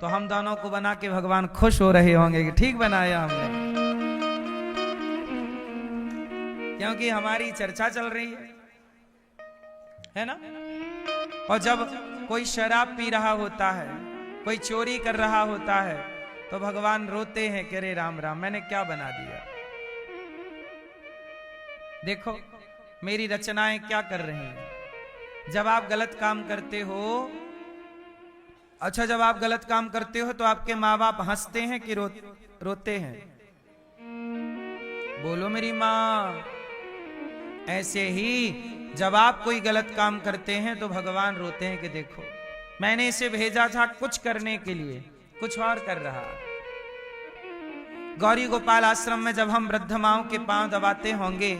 तो हम दोनों को बना के भगवान खुश हो रहे होंगे कि ठीक बनाया हमने, क्योंकि हमारी चर्चा चल रही है ना। और जब कोई शराब पी रहा होता है, कोई चोरी कर रहा होता है, तो भगवान रोते हैं कि अरे राम राम, मैंने क्या बना दिया। देखो मेरी रचनाएं क्या कर रही हैं। जब आप गलत काम करते हो, अच्छा जब आप गलत काम करते हो तो आपके माँ बाप हंसते हैं कि रोते हैं? बोलो मेरी माँ। ऐसे ही जब आप कोई गलत काम करते हैं तो भगवान रोते हैं कि देखो मैंने इसे भेजा था कुछ करने के लिए, कुछ और कर रहा। गौरी गोपाल आश्रम में जब हम वृद्ध माओं के पांव दबाते होंगे,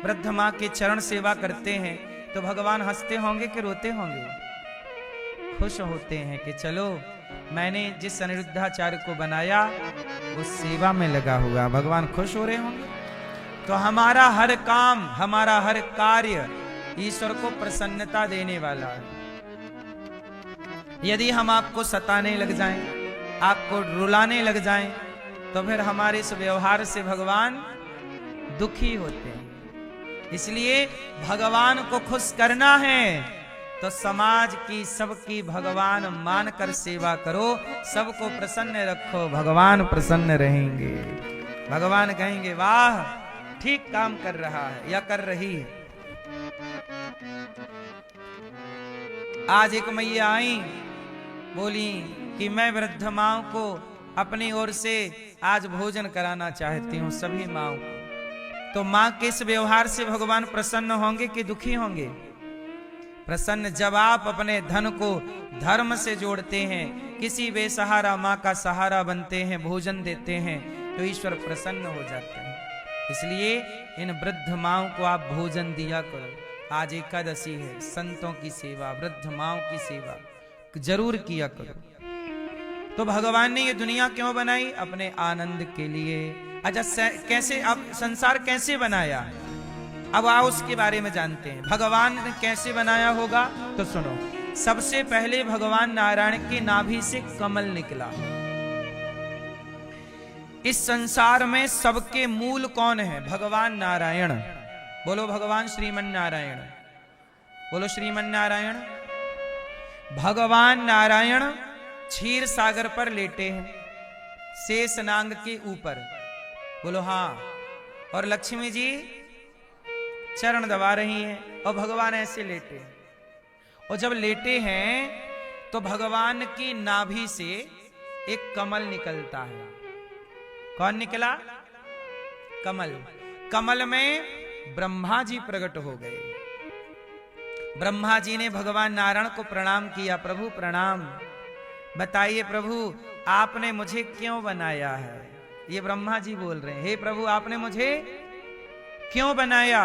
वृद्ध मां के चरण सेवा करते हैं, तो भगवान हंसते होंगे कि रोते होंगे? खुश होते हैं कि चलो मैंने जिस अनिरुद्धाचार्य को बनाया वो सेवा में लगा हुआ। भगवान खुश हो रहे होंगे। तो हमारा हर काम, हमारा हर कार्य ईश्वर को प्रसन्नता देने वाला है। यदि हम आपको सताने लग जाएं, आपको रुलाने लग जाएं, तो फिर हमारे इस व्यवहार से भगवान दुखी होते हैं। इसलिए भगवान को खुश करना है तो समाज की सबकी भगवान मानकर सेवा करो, सबको प्रसन्न रखो, भगवान प्रसन्न रहेंगे। भगवान कहेंगे वाह ठीक काम कर रहा है या कर रही है। आज एक मैया आई, बोली कि मैं वृद्ध माओं को अपनी ओर से आज भोजन कराना चाहती हूँ, सभी माओं को। तो मां के इस व्यवहार से भगवान प्रसन्न होंगे कि दुखी होंगे? प्रसन्न। जब आप अपने धन को धर्म से जोड़ते हैं, किसी बेसहारा मां का सहारा बनते हैं, भोजन देते हैं, तो ईश्वर प्रसन्न हो जाते हैं। इसलिए इन वृद्ध माओं को आप भोजन दिया करो। आज एकादशी है, संतों की सेवा, वृद्ध माओं की सेवा जरूर किया करो। तो भगवान ने ये दुनिया क्यों बनाई? अपने आनंद के लिए। अच्छा कैसे, अब संसार कैसे बनाया? अब आओ उसके बारे में जानते हैं। भगवान ने कैसे बनाया होगा तो सुनो। सबसे पहले भगवान नारायण के नाभि से कमल निकला। इस संसार में सबके मूल कौन है? भगवान नारायण। बोलो भगवान श्रीमन नारायण। बोलो श्रीमन नारायण। भगवान नारायण क्षीर सागर पर लेटे हैं, शेष नांग के ऊपर। बोलो हाँ। और लक्ष्मी जी चरण दबा रही हैं और भगवान ऐसे लेटे हैं। और जब लेटे हैं तो भगवान की नाभि से एक कमल निकलता है। कौन निकला? कमल। कमल में ब्रह्मा जी प्रकट हो गए। ब्रह्मा जी ने भगवान नारायण को प्रणाम किया। प्रभु प्रणाम, बताइए प्रभु आपने मुझे क्यों बनाया है? ये ब्रह्मा जी बोल रहे हैं, हे प्रभु आपने मुझे क्यों बनाया?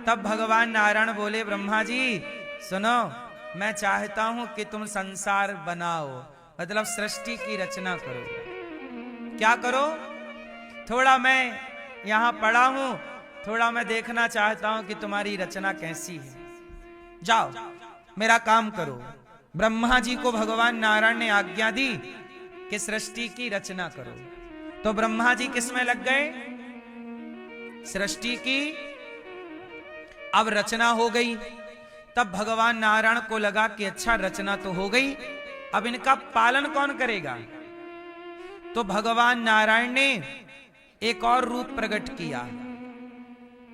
तब भगवान नारायण बोले, ब्रह्मा जी सुनो, मैं चाहता हूं कि तुम संसार बनाओ, मतलब सृष्टि की रचना करो। क्या करो? थोड़ा मैं यहां पड़ा हूं, थोड़ा मैं देखना चाहता हूं कि तुम्हारी रचना कैसी है। जाओ मेरा काम करो। ब्रह्मा जी को भगवान नारायण ने आज्ञा दी कि सृष्टि की रचना करो। तो ब्रह्मा जी किसमें लग गए? सृष्टि की। अब रचना हो गई। तब भगवान नारायण को लगा कि अच्छा रचना तो हो गई, अब इनका पालन कौन करेगा? तो भगवान नारायण ने एक और रूप प्रकट किया,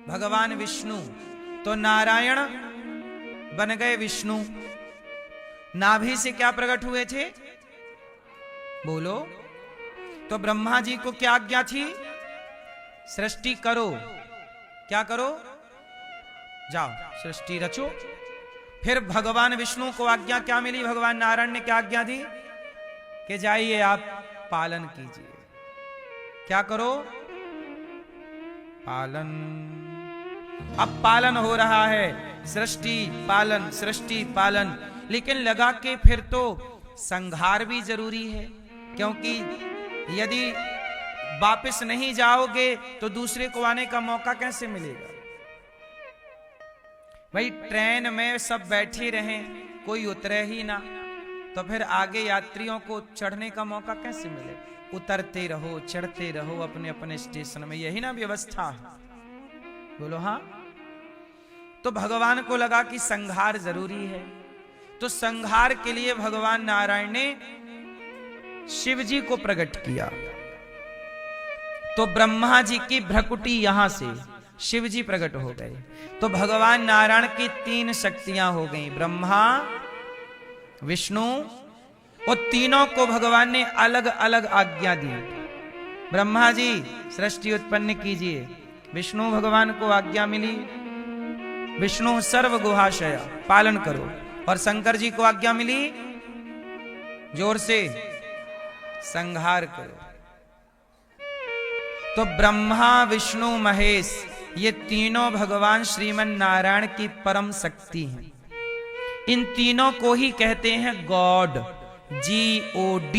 भगवान विष्णु। तो नारायण बन गए विष्णु। नाभि से क्या प्रकट हुए थे? बोलो। तो ब्रह्मा जी को क्या आज्ञा थी? सृष्टि करो। क्या करो? जाओ सृष्टि रचो। फिर भगवान विष्णु को आज्ञा क्या मिली? भगवान नारायण ने क्या आज्ञा दी कि जाइए आप पालन कीजिए। क्या करो? पालन। अब पालन हो रहा है, सृष्टि पालन, सृष्टि पालन। लेकिन लगा के फिर तो संहार भी जरूरी है, क्योंकि यदि वापस नहीं जाओगे तो दूसरे को आने का मौका कैसे मिलेगा? भाई ट्रेन में सब बैठे रहें, कोई उतरे ही ना, तो फिर आगे यात्रियों को चढ़ने का मौका कैसे मिले? उतरते रहो, चढ़ते रहो अपने अपने स्टेशन में, यही ना व्यवस्था है। बोलो हाँ। तो भगवान को लगा कि संहार जरूरी है, तो संहार के लिए भगवान नारायण ने शिव जी को प्रकट किया। तो ब्रह्मा जी की भ्रकुटी यहां से शिव जी प्रकट हो गए। तो भगवान नारायण की 3 शक्तियां हो गई, ब्रह्मा, विष्णु, और तीनों को भगवान ने अलग अलग आज्ञा दी। ब्रह्मा जी सृष्टि उत्पन्न कीजिए, विष्णु भगवान को आज्ञा मिली, विष्णु सर्व गुहाशय पालन करो, और शंकर जी को आज्ञा मिली, जोर से संहार करो। तो ब्रह्मा, विष्णु, महेश, ये तीनों भगवान श्रीमन नारायण की परम शक्ति हैं। इन तीनों को ही कहते हैं God, GOD,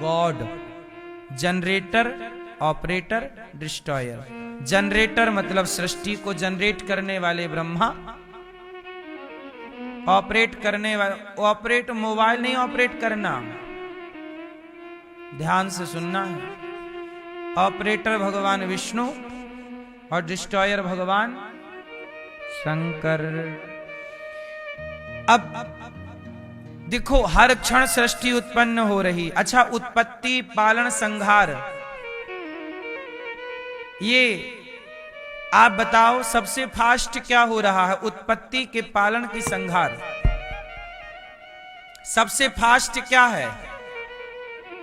God. Generator, operator, destroyer. Generator मतलब सृष्टि को जनरेट करने वाले ब्रह्मा, ऑपरेट करने वाले, ऑपरेट मोबाइल नहीं ऑपरेट करना, ध्यान से सुनना है। ऑपरेटर भगवान विष्णु और डिस्ट्रॉयर भगवान शंकर। अब देखो हर क्षण सृष्टि उत्पन्न हो रही। अच्छा, उत्पत्ति, पालन, संहार, ये आप बताओ सबसे फास्ट क्या हो रहा है? उत्पत्ति के पालन की संहार? सबसे फास्ट क्या है?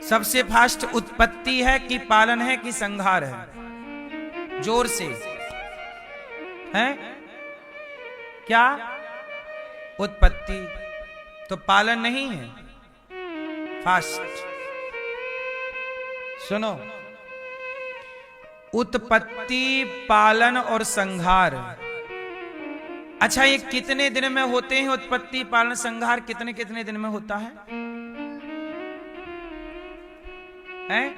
सबसे फास्ट उत्पत्ति है कि पालन है कि संहार है? जोर से है क्या? उत्पत्ति। तो पालन नहीं है फास्ट। सुनो, उत्पत्ति, पालन और संहार। अच्छा, ये कितने दिन में होते हैं? उत्पत्ति, पालन, संहार कितने कितने दिन में होता है? हैं?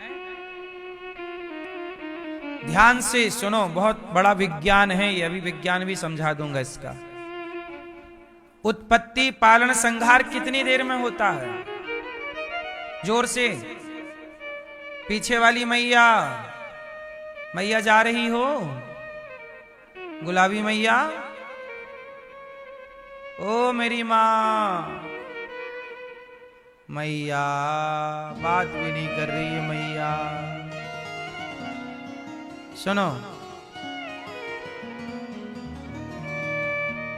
ध्यान से सुनो, बहुत बड़ा विज्ञान है ये, अभी विज्ञान भी समझा दूंगा इसका। उत्पत्ति, पालन, संहार कितनी देर में होता है? जोर से। पीछे वाली मैया, मैया जा रही हो? गुलाबी मैया, ओ मेरी मां, मैया बात भी नहीं कर रही है मैया। सुनो,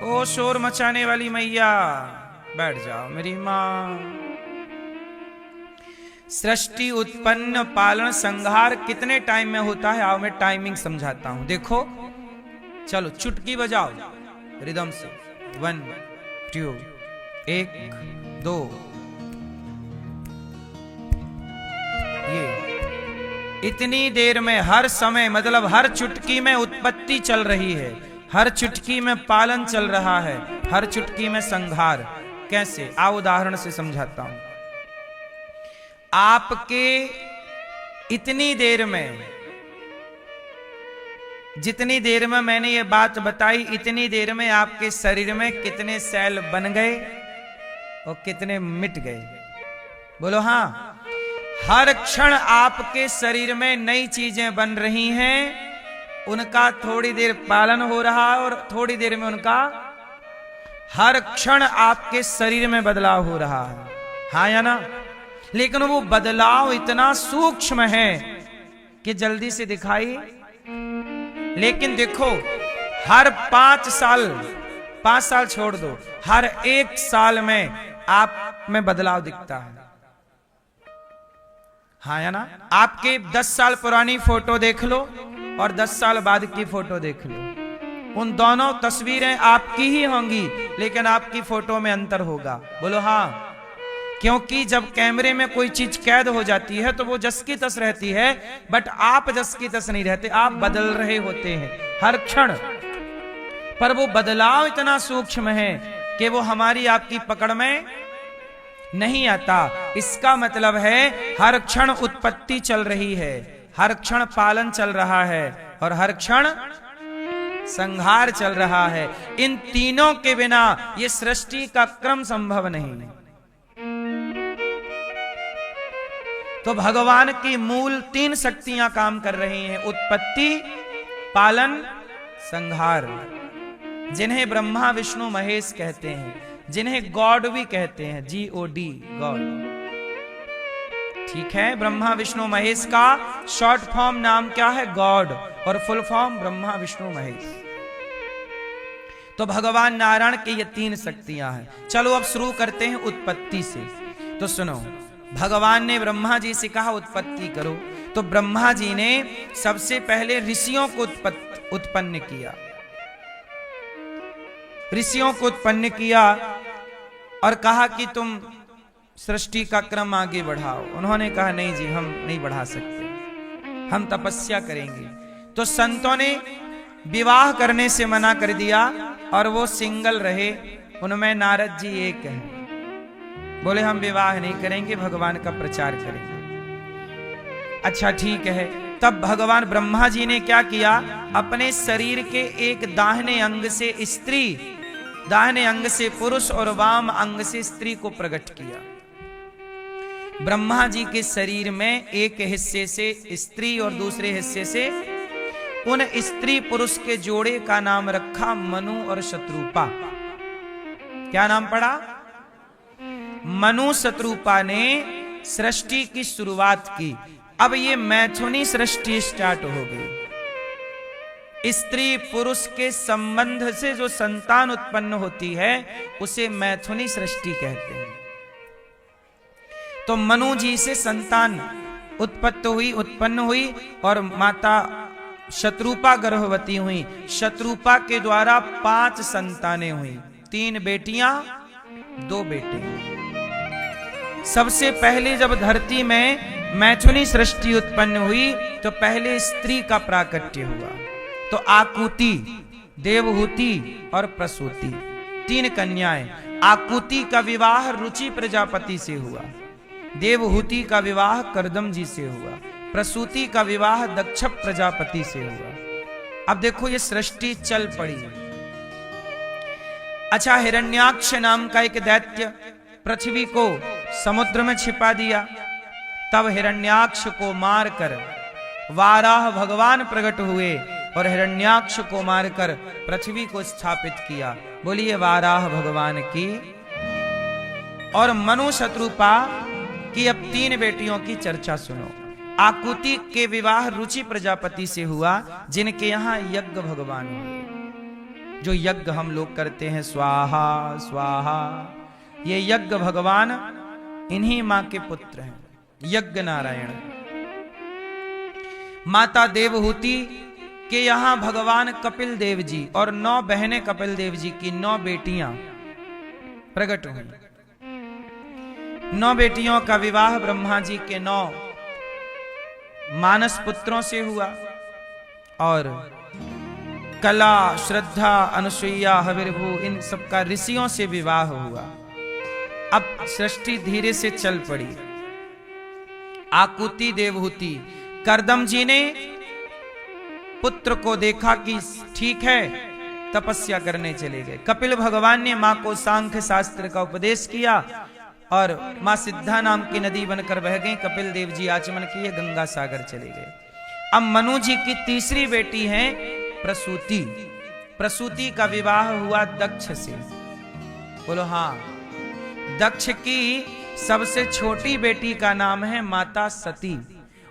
ओ शोर मचाने वाली मैया, बैठ जाओ मेरी मां। सृष्टि, उत्पन्न, पालन, संहार कितने टाइम में होता है? आओ मैं टाइमिंग समझाता हूं। देखो, चलो चुटकी बजाओ रिदम से। 1 2 1 2। ये इतनी देर में हर समय, मतलब हर चुटकी में उत्पत्ति चल रही है, हर चुटकी में पालन चल रहा है, हर चुटकी में संहार। कैसे? आओ उदाहरण से समझाता हूं। आपके इतनी देर में, जितनी देर में मैंने ये बात बताई, इतनी देर में आपके शरीर में कितने सेल बन गए और कितने मिट गए? बोलो हाँ। हर क्षण आपके शरीर में नई चीजें बन रही हैं, उनका थोड़ी देर पालन हो रहा है और थोड़ी देर में उनका, हर क्षण आपके शरीर में बदलाव हो रहा है, हाँ या ना? लेकिन वो बदलाव इतना सूक्ष्म है कि जल्दी से दिखाई। लेकिन देखो, हर 5 साल छोड़ दो, हर 1 साल में आप में बदलाव दिखता है, हाँ या ना? आपके 10 साल पुरानी फोटो देख लो और 10 साल बाद की फोटो देख लो, उन दोनों तस्वीरें आपकी ही होंगी, लेकिन आपकी फोटो में अंतर होगा। बोलो हाँ। क्योंकि जब कैमरे में कोई चीज कैद हो जाती है तो वो जस की तस रहती है, बट आप जस की तस नहीं रहते, आप बदल रहे होते हैं हर क्षण। पर वो बदलाव इतना सूक्ष्म है कि वो हमारी आपकी पकड़ में नहीं आता। इसका मतलब है हर क्षण उत्पत्ति चल रही है, हर क्षण पालन चल रहा है और हर क्षण संहार चल रहा है। इन तीनों के बिना ये सृष्टि का क्रम संभव नहीं। तो भगवान की मूल 3 शक्तियां काम कर रही हैं, उत्पत्ति, पालन, संहार, जिन्हें ब्रह्मा विष्णु महेश कहते हैं, जिन्हें गॉड भी कहते हैं, GOD, गॉड। ठीक है, ब्रह्मा विष्णु महेश का शॉर्ट फॉर्म नाम क्या है? गॉड, और फुल फॉर्म ब्रह्मा विष्णु महेश। तो भगवान नारायण की ये 3 शक्तियां हैं। चलो अब शुरू करते हैं उत्पत्ति से। तो सुनो, भगवान ने ब्रह्मा जी से कहा उत्पत्ति करो, तो ब्रह्मा जी ने सबसे पहले ऋषियों को उत्पन्न किया, ऋषियों को उत्पन्न किया और कहा कि तुम सृष्टि का क्रम आगे बढ़ाओ। उन्होंने कहा नहीं जी, हम नहीं बढ़ा सकते, हम तपस्या करेंगे। तो संतों ने विवाह करने से मना कर दिया और वो सिंगल रहे। उनमें नारद जी एक हैं, बोले हम विवाह नहीं करेंगे, भगवान का प्रचार करेंगे। अच्छा ठीक है। तब भगवान ब्रह्मा जी ने क्या किया? अपने शरीर के एक दाहिने अंग से स्त्री, दाहिने अंग से पुरुष और वाम अंग से स्त्री को प्रकट किया। ब्रह्मा जी के शरीर में एक हिस्से से स्त्री और दूसरे हिस्से से उन स्त्री पुरुष के जोड़े का नाम रखा मनु और शत्रुपा। क्या नाम पड़ा? मनु शत्रुपा ने सृष्टि की शुरुआत की। अब ये मैथुनी सृष्टि स्टार्ट हो गई। स्त्री पुरुष के संबंध से जो संतान उत्पन्न होती है उसे मैथुनी सृष्टि कहते हैं। तो मनु जी से संतान उत्पन्न हुई और माता शत्रुपा गर्भवती हुई। शत्रुपा के द्वारा 5 संतानें हुई, 3 बेटियां 2 बेटे। सबसे पहले जब धरती में मैथुनी सृष्टि उत्पन्न हुई तो पहले स्त्री का प्राकट्य हुआ। तो आकुति, देवहूति और प्रसूति, 3 कन्याएं। आकुति का विवाह रुचि प्रजापति से हुआ, देवहूति का विवाह कर्दम जी से हुआ, प्रसूति का विवाह दक्ष प्रजापति से हुआ। अब देखो ये सृष्टि चल पड़ी। अच्छा, हिरण्याक्ष नाम का एक दैत्य पृथ्वी को समुद्र में छिपा दिया। तब हिरण्याक्ष को मारकर वाराह भगवान प्रकट हुए और हिरण्याक्ष को मारकर पृथ्वी को स्थापित किया। बोलिए वाराह भगवान की। और मनु शत्रुपा की अब 3 बेटियों की चर्चा सुनो। आकुति के विवाह रुचि प्रजापति से हुआ, जिनके यहाँ यज्ञ भगवान हुए। जो यज्ञ हम लोग करते हैं स्वाहा स्वाहा, ये यज्ञ भगवान इन्हीं मां के पुत्र हैं, यज्ञ नारायण। माता देवहूति के यहाँ भगवान कपिल देव जी और 9 बहनें कपिल देव जी की 9 बेटियां प्रकट हुई। 9 बेटियों का विवाह ब्रह्मा जी के 9 मानस पुत्रों से हुआ और कला, श्रद्धा, अनुसुईया, हविर्भू, इन सबका ऋषियों से विवाह हुआ। अब सृष्टि धीरे से चल पड़ी। आकुति, देवहूति, कर्दम जी ने पुत्र को देखा कि ठीक है, तपस्या करने चले गए। कपिल भगवान ने मां को सांख्य शास्त्र का उपदेश किया और मां सिद्धा नाम की नदी बनकर बह गई। कपिल देव जी आचमन किए, गंगा सागर चले गए। अब मनु जी की तीसरी बेटी है प्रसूति। प्रसूति का विवाह हुआ दक्ष से। बोलो हाँ। दक्ष की सबसे छोटी बेटी का नाम है माता सती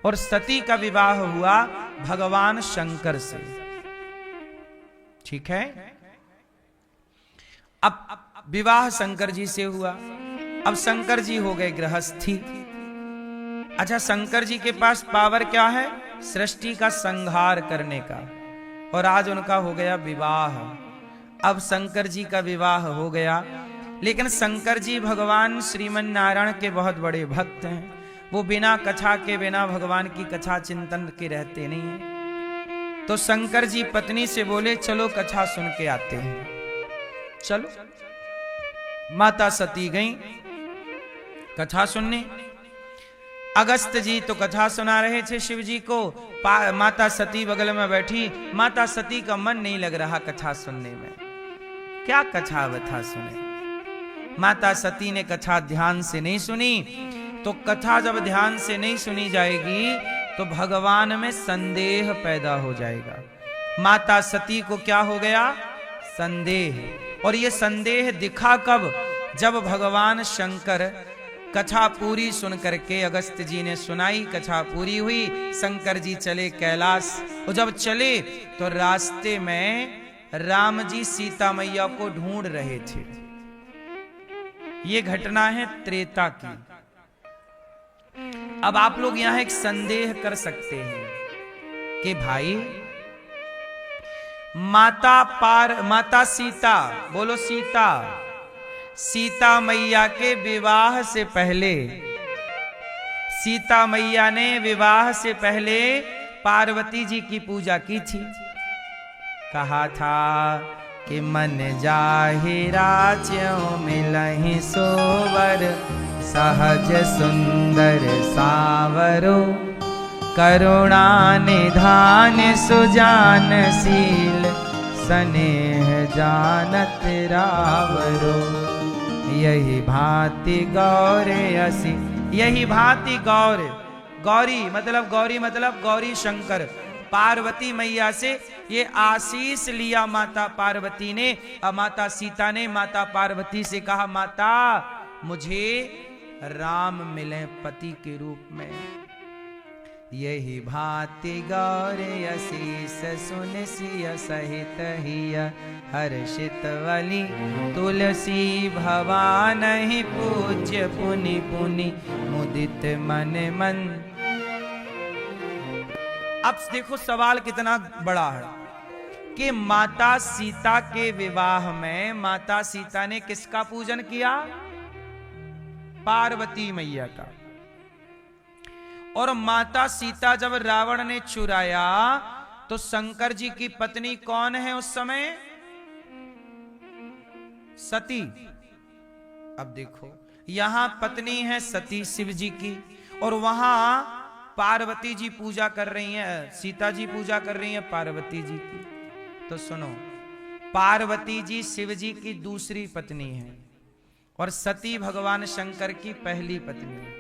और सती का विवाह हुआ भगवान शंकर से। ठीक है। अब विवाह शंकर जी से हुआ। अब शंकर जी हो गए गृहस्थी। अच्छा, शंकर जी के पास पावर क्या है? सृष्टि का संहार करने का। और आज उनका हो गया विवाह। अब शंकर जी का विवाह हो गया, लेकिन शंकर जी भगवान श्रीमन नारायण के बहुत बड़े भक्त हैं। वो बिना कथा के, बिना भगवान की कथा चिंतन के रहते नहीं हैं। तो शंकर जी पत्नी से बोले चलो कथा सुन के आते हैं। चलो। माता सती गई कथा सुनने। अगस्त जी तो कथा सुना रहे थे शिव जी को, माता सती बगल में बैठी। माता सती का मन नहीं लग रहा कथा सुनने में, क्या कथा वथा सुने। माता सती ने कथा ध्यान से नहीं सुनी। तो कथा जब ध्यान से नहीं सुनी जाएगी तो भगवान में संदेह पैदा हो जाएगा। माता सती को क्या हो गया? संदेह। और ये संदेह दिखा कब? जब भगवान शंकर कथा पूरी सुन करके अगस्त्य जी ने सुनाई, कथा पूरी हुई, शंकर जी चले कैलाश। और जब चले तो रास्ते में राम जी सीता मैया को ढूंढ रहे थे। ये घटना है त्रेता की। अब आप लोग यहां एक संदेह कर सकते हैं कि भाई माता सीता, बोलो सीता, सीता मैया के विवाह से पहले, सीता मैया ने विवाह से पहले पार्वती जी की पूजा की थी। कहा था कि मन जाहि राज्यों मिलहि सोवर, सहज सुंदर सावरो, करुणा निधान सुजानशील, स्नेह जानत रावरो। यही भांति गौरे असी, यही भांति गौर, गौरी मतलब गौरी शंकर, पार्वती मैया से ये आशीष लिया माता पार्वती ने। और माता सीता ने माता पार्वती से कहा, माता मुझे राम मिले पति के रूप में। यही भांति गौरे असीस सुन सिय सहित हिय, हर्षित वली तुलसी भवान ही पूज्य, पुनि पुनि मुदित मन मन। अब देखो सवाल कितना बड़ा है कि माता सीता के विवाह में माता सीता ने किसका पूजन किया? पार्वती मैया का। और माता सीता जब रावण ने चुराया तो शंकर जी की पत्नी कौन है उस समय? सती। अब देखो यहां पत्नी है सती शिव जी की, और वहां पार्वती जी पूजा कर रही हैं, सीता जी पूजा कर रही हैं पार्वती जी की। तो सुनो, पार्वती जी शिव जी की दूसरी पत्नी है और सती भगवान शंकर की पहली पत्नी है।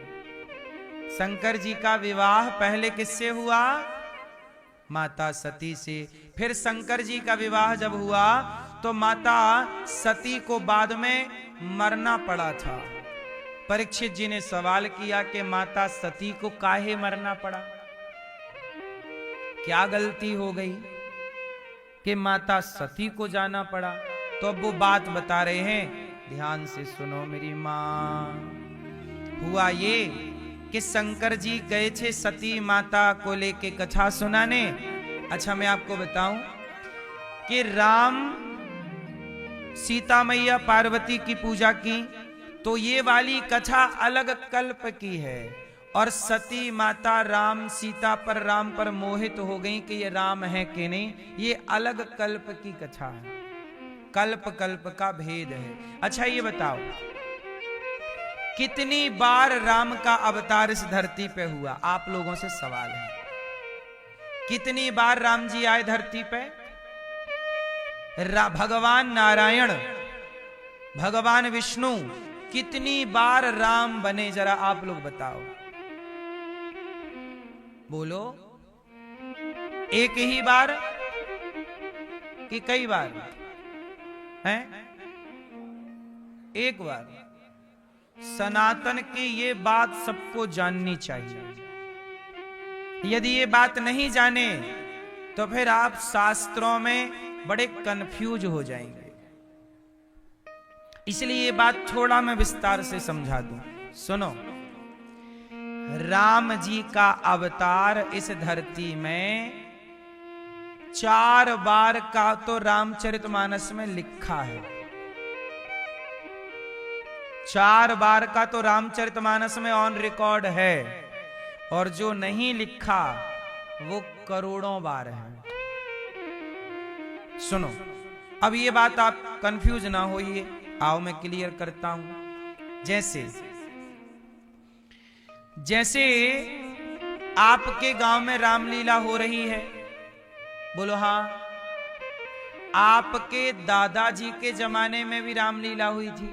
शंकर जी का विवाह पहले किससे हुआ? माता सती से। फिर शंकर जी का विवाह जब हुआ तो माता सती को बाद में मरना पड़ा था। परीक्षित जी ने सवाल किया कि माता सती को काहे मरना पड़ा? क्या गलती हो गई कि माता सती को जाना पड़ा? तो अब वो बात बता रहे हैं, ध्यान से सुनो मेरी मां। हुआ ये कि शंकर जी गए थे सती माता को लेके कथा सुनाने। अच्छा मैं आपको बताऊं कि राम सीता मैया पार्वती की पूजा की तो ये वाली कथा अलग कल्प की है, और सती माता राम पर मोहित हो गई कि ये राम है कि नहीं, ये अलग कल्प की कथा है। कल्प कल्प का भेद है। अच्छा ये बताओ कितनी बार राम का अवतार इस धरती पे हुआ? आप लोगों से सवाल है, कितनी बार राम जी आए धरती पे? भगवान नारायण, भगवान विष्णु कितनी बार राम बने? जरा आप लोग बताओ, बोलो। एक ही बार कि कई बार हैं? एक बार। सनातन की ये बात सबको जाननी चाहिए। यदि ये बात नहीं जाने तो फिर आप शास्त्रों में बड़े कंफ्यूज हो जाएंगे। इसलिए ये बात थोड़ा मैं विस्तार से समझा दूं। सुनो, राम जी का अवतार इस धरती में 4 बार का तो रामचरितमानस में लिखा है। 4 बार का तो रामचरितमानस में ऑन रिकॉर्ड है, और जो नहीं लिखा वो करोड़ों बार है। सुनो, अब ये बात आप कंफ्यूज ना होइए, आओ मैं क्लियर करता हूं। जैसे आपके गांव में रामलीला हो रही है, बोलो हाँ। आपके दादाजी के जमाने में भी रामलीला हुई थी,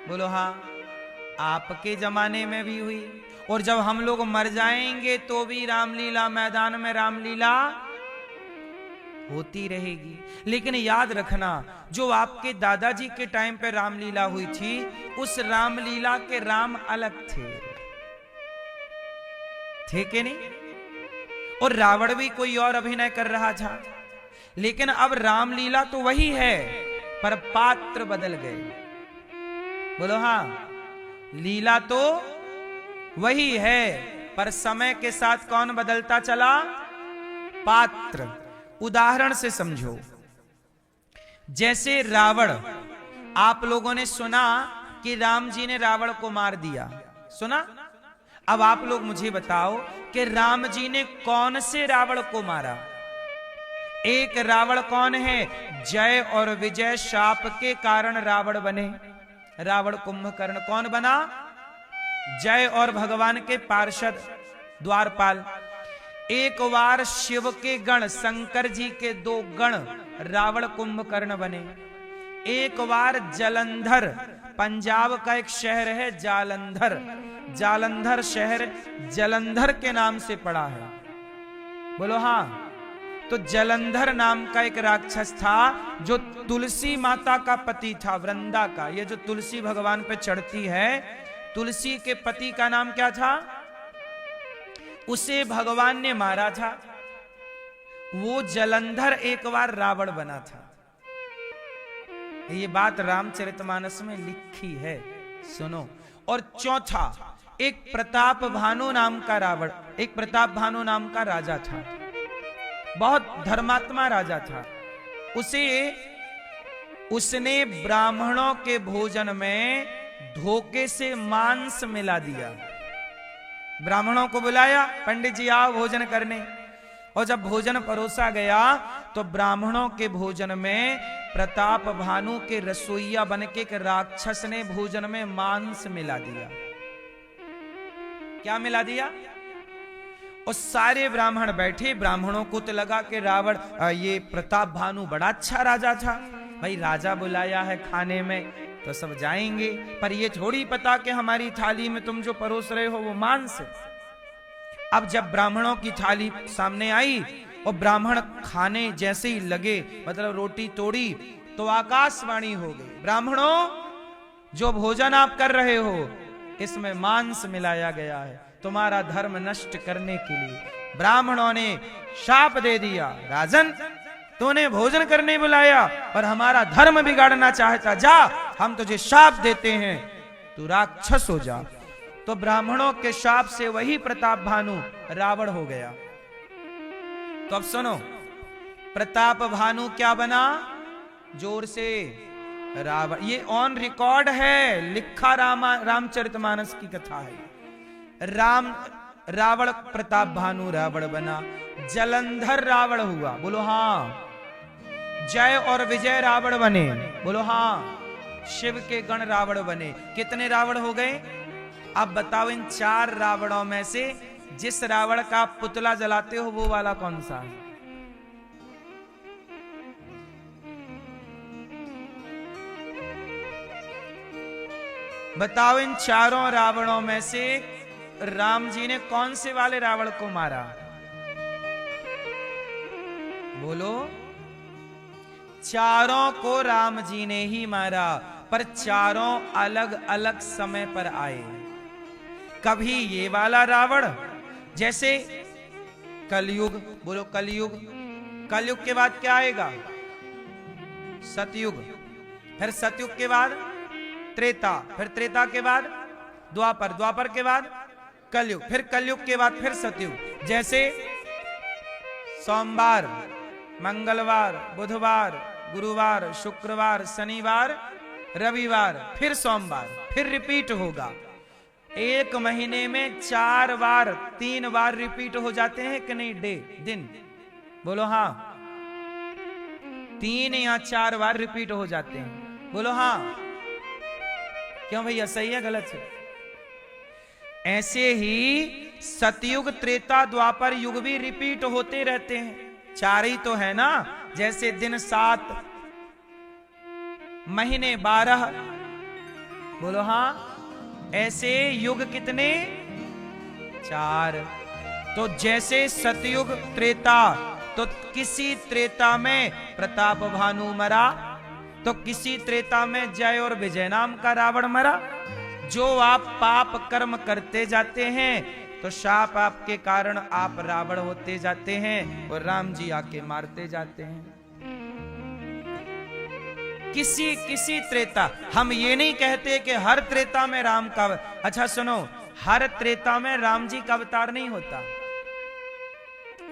बोलो हाँ। आपके जमाने में भी हुई, और जब हम लोग मर जाएंगे तो भी रामलीला, मैदान में रामलीला होती रहेगी। लेकिन याद रखना, जो आपके दादाजी के टाइम पे रामलीला हुई थी, उस रामलीला के राम अलग थे कि नहीं? और रावण भी कोई और अभिनय कर रहा था। लेकिन अब रामलीला तो वही है, पर पात्र बदल गए। बोलो हाँ, लीला तो वही है, पर समय के साथ कौन बदलता चला? पात्र। उदाहरण से समझो, जैसे रावण, आप लोगों ने सुना कि राम जी ने रावण को मार दिया, सुना? अब आप लोग मुझे बताओ कि राम जी ने कौन से रावण को मारा? एक रावण कौन है? जय और विजय शाप के कारण रावण बने, रावण कुंभकर्ण। कौन बना? जय और भगवान के पार्षद द्वारपाल। एक बार शिव के गण, शंकर जी के 2 गण रावण कुंभकर्ण बने। एक बार जलंधर, पंजाब का एक शहर है जालंधर, जालंधर शहर जलंधर के नाम से पड़ा है। बोलो हाँ। तो जलंधर नाम का एक राक्षस था, जो तुलसी माता का पति था, वृंदा का। ये जो तुलसी भगवान पे चढ़ती है, तुलसी के पति का नाम क्या था? उसे भगवान ने मारा था। वो जलंधर एक बार रावण बना था। ये बात रामचरितमानस में लिखी है, सुनो। और चौथा, एक प्रताप भानु नाम का रावण, एक प्रताप भानु नाम का राजा था, बहुत धर्मात्मा राजा था। उसने ब्राह्मणों के भोजन में धोखे से मांस मिला दिया। ब्राह्मणों को बुलाया, पंडित जी आओ भोजन करने, और जब भोजन परोसा गया तो ब्राह्मणों के भोजन में प्रताप भानु के रसोईया बन के एक राक्षस ने भोजन में मांस मिला दिया। क्या मिला दिया? और सारे ब्राह्मण बैठे, ब्राह्मणों को तो लगा कि रावण, ये प्रताप भानु बड़ा अच्छा राजा था, भाई राजा बुलाया है खाने में तो सब जाएंगे, पर ये थोड़ी पता कि हमारी थाली में तुम जो परोस रहे हो वो मांस। अब जब ब्राह्मणों की थाली सामने आई और ब्राह्मण खाने जैसे ही लगे, मतलब रोटी तोड़ी, तो आकाशवाणी हो गई, ब्राह्मणों जो भोजन आप कर रहे हो इसमें मांस मिलाया गया है, तुम्हारा धर्म नष्ट करने के लिए। ब्राह्मणों ने शाप दे दिया, राजन तूने भोजन करने बुलाया और हमारा धर्म बिगाड़ना चाहता, जा हम तुझे शाप देते हैं, तू राक्षस हो जा। तो ब्राह्मणों के शाप से वही प्रताप भानु रावण हो गया। तो अब सुनो, प्रताप भानु क्या बना? जोर से, रावण। ये ऑन रिकॉर्ड है, लिखा रामचरितमानस की कथा है। रावण प्रताप भानु रावण बना, जलंधर रावण हुआ, बोलो हाँ। जय और विजय रावण बने, बोलो हाँ। शिव के गण रावण बने। कितने रावण हो गए? अब बताओ, इन 4 रावणों में से जिस रावण का पुतला जलाते हो वो वाला कौन सा है? बताओ, इन 4 रावणों में से राम जी ने कौन से वाले रावण को मारा? बोलो। 4 को राम जी ने ही मारा, पर 4 अलग अलग समय पर आए। कभी ये वाला रावण, जैसे कलयुग, बोलो कलयुग। कलयुग के बाद क्या आएगा? सतयुग। फिर सतयुग के बाद त्रेता, फिर त्रेता के बाद द्वापर, द्वापर के बाद कलयुग, फिर कलयुग के बाद फिर सतयुग। जैसे सोमवार, मंगलवार, बुधवार, गुरुवार, शुक्रवार, शनिवार, रविवार, फिर सोमवार, फिर रिपीट होगा। 1 महीने में 4 बार, 3 बार रिपीट हो जाते हैं कि नहीं? दिन, बोलो हाँ। 3 या 4 बार रिपीट हो जाते हैं, बोलो हाँ। क्यों भैया, सही है गलत है? ऐसे ही सतयुग, त्रेता, द्वापर युग भी रिपीट होते रहते हैं। 4 ही तो है ना, जैसे दिन 7, महीने 12, बोलो हाँ। ऐसे युग कितने? 4। तो जैसे सतयुग त्रेता, तो किसी त्रेता में प्रताप भानु मरा, तो किसी त्रेता में जय और विजय नाम का रावण मरा। जो आप पाप कर्म करते जाते हैं तो शाप आपके कारण आप रावण होते जाते हैं और राम जी आके मारते जाते हैं। किसी किसी त्रेता, हम ये नहीं कहते कि हर त्रेता में राम का, अच्छा सुनो, हर त्रेता में राम जी का अवतार नहीं होता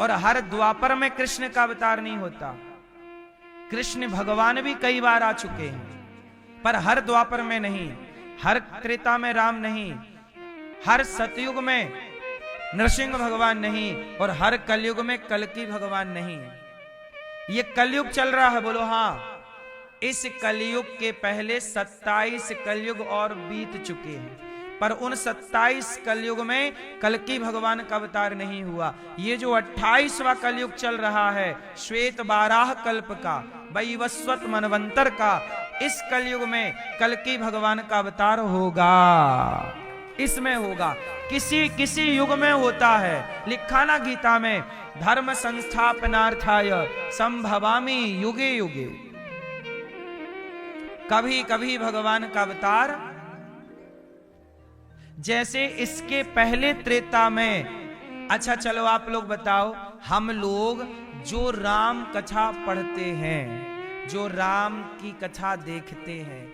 और हर द्वापर में कृष्ण का अवतार नहीं होता। कृष्ण भगवान भी कई बार आ चुके हैं पर हर द्वापर में नहीं, हर त्रेता में राम नहीं, हर सतयुग में नरसिंह भगवान नहीं और हर कलयुग में कल्कि भगवान नहीं। ये कलयुग चल रहा है, बोलो हाँ। इस कलयुग के पहले 27 कलयुग और बीत चुके हैं पर उन 27 कलयुग में कल्कि भगवान का अवतार नहीं हुआ। ये जो 28वां कलयुग चल रहा है, श्वेत 12 कल्प का, वैवस्वत मनवंतर का, इस कलयुग में कल्कि भगवान का अवतार होगा, इसमें होगा। किसी किसी युग में होता है। लिखा ना गीता में, धर्म संस्थापनार्थाय संभवामि युगे युगे। कभी कभी भगवान का अवतार, जैसे इसके पहले त्रेता में, अच्छा चलो आप लोग बताओ, हम लोग जो राम कथा पढ़ते हैं, जो राम की कथा देखते हैं,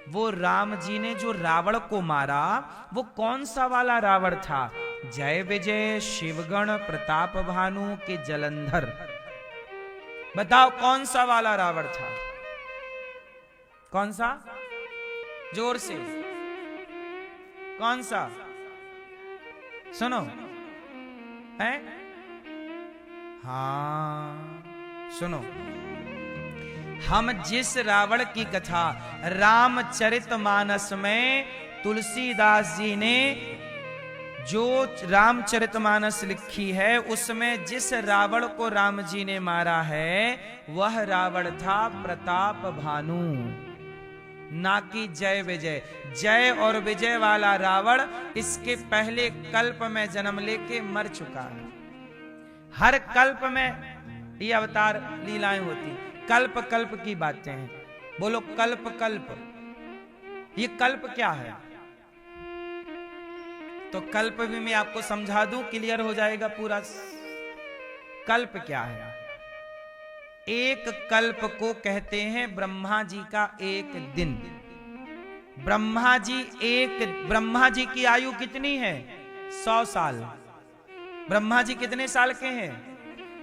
वो राम जी ने जो रावण को मारा वो कौन सा वाला रावण था? जय विजय शिवगण प्रताप भानु के जलंधर। बताओ कौन सा वाला रावण था? कौन सा? जोर से, कौन सा? सुनो है, हाँ सुनो। हम जिस रावण की कथा रामचरितमानस में तुलसीदास जी ने जो रामचरितमानस लिखी है, उसमें जिस रावण को राम जी ने मारा है वह रावण था प्रताप भानु, ना कि जय विजय। जय और विजय वाला रावण इसके पहले कल्प में जन्म लेके मर चुका है। हर कल्प में ये अवतार लीलाएं होती, कल्प कल्प की बातें हैं। बोलो कल्प कल्प। ये कल्प क्या है? तो कल्प भी मैं आपको समझा दूं, क्लियर हो जाएगा पूरा। कल्प क्या है? एक कल्प को कहते हैं ब्रह्मा जी का एक दिन। ब्रह्मा जी की आयु कितनी है? 100 साल। ब्रह्मा जी कितने साल के हैं?